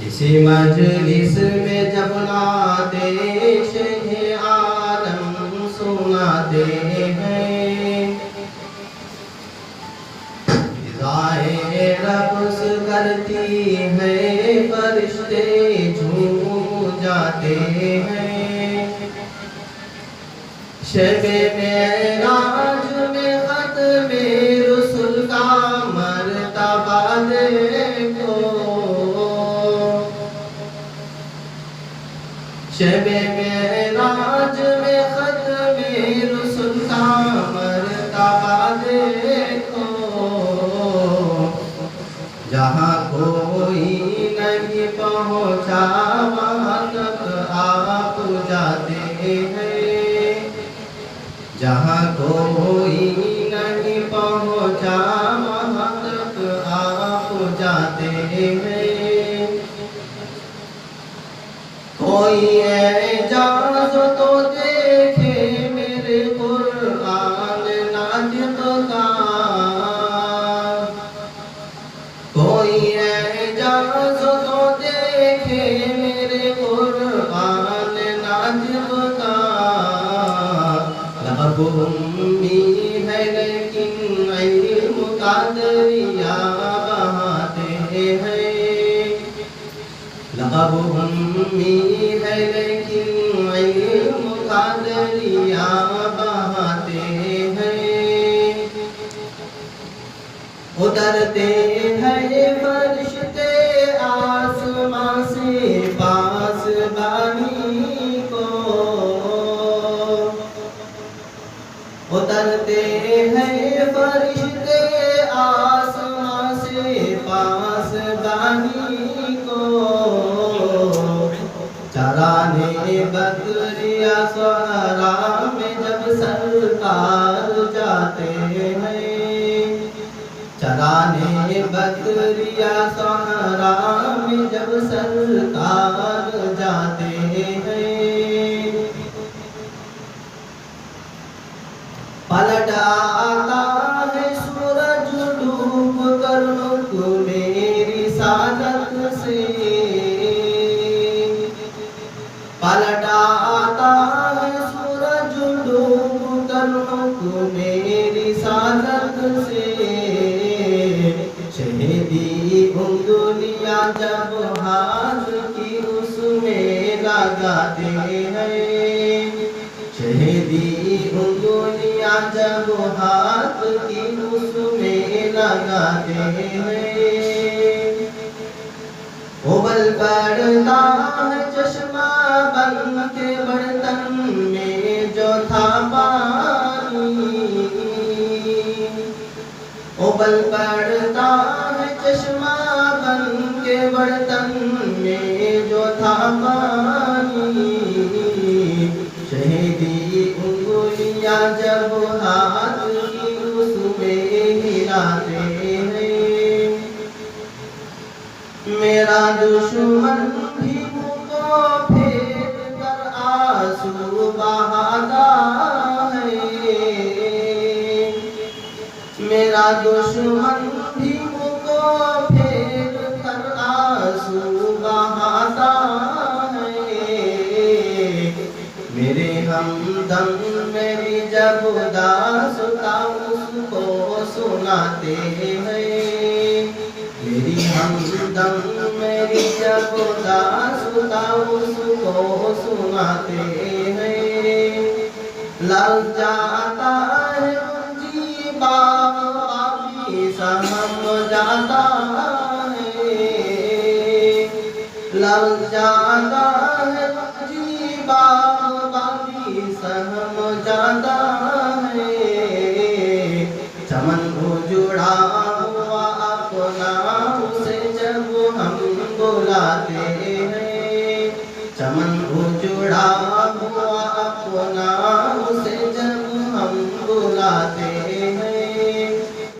किसी मजलिस में जब नाते शेहे आलम सुनाते हैं, फिज़ाए रक़्स करती है, फरिश्ते झूम जाते हैं। शब-ए मेराज में ख़त्मे रुसूल का मर्तबा देखो, शब-ए मेराज में ख़त्मे रुसूल का मर्तबा देखो। जहाँ कोई नहीं पहुँचा वहाँ तक आप जाते हैं, जहाँ कोई नहीं पहुँचा वहाँ तक आप जाते हैं। कोई एजाज़ तो देखे मेरे कुरान नातिक़ का, कोई एजाज़ तो देखे मेरे कुरान नातिक़ का। लब उम्मी है लेकिन इल्म का दरिया बहाते हैं, लब उम्मी है लेकिन इल्म का दरिया बहाते हैं। उतरते हैं फरिश्ते आसमां से पासबानी को, उतरते हैं फरिश्ते आसमां से पासबानी को। चराने बकरियाँ सहरा में जब सरकार जाते हैं, चराने बकरियाँ सहरा में जब सरकार जाते हैं। पलट आता है सूरज डूब कर मेरी सादत से, पलट आता है सूरज डूब कर मेरी सादत से। शहीदी उंगलियां जब हाथ की उसमें लगाते हैं, शहीदी उंगलियां जब हाथ की उसमें लगाते हैं। उबल पड़ता है चश्मा बन के बर्तन में जो था पानी, उबल पड़ता है चश्मा बन के बर्तन में जो था पानी। शहीदी उंगलियां जब हाथ की उसमें हिलाते हैं, मेरा दुश्मन भी मुझको फेर कर आंसू बहाता है, मेरा दुश्मन भी मुझको फेर कर आंसू बहाता है। मेरे हमदम मेरी जब दास्तां उसको सुनाते हैं, मेरी हमदम मेरी जब दास्तां उसको सुनाते हैं। लग जाता है जी बाबी सहम जाता है, लग जाता है जी बाबी सहम जाता है। चमन उजुड़ा हुआ अपना उसे जब हम बुलाते हैं, चमन उजुड़ा हुआ अपना उसे जब हम बुलाते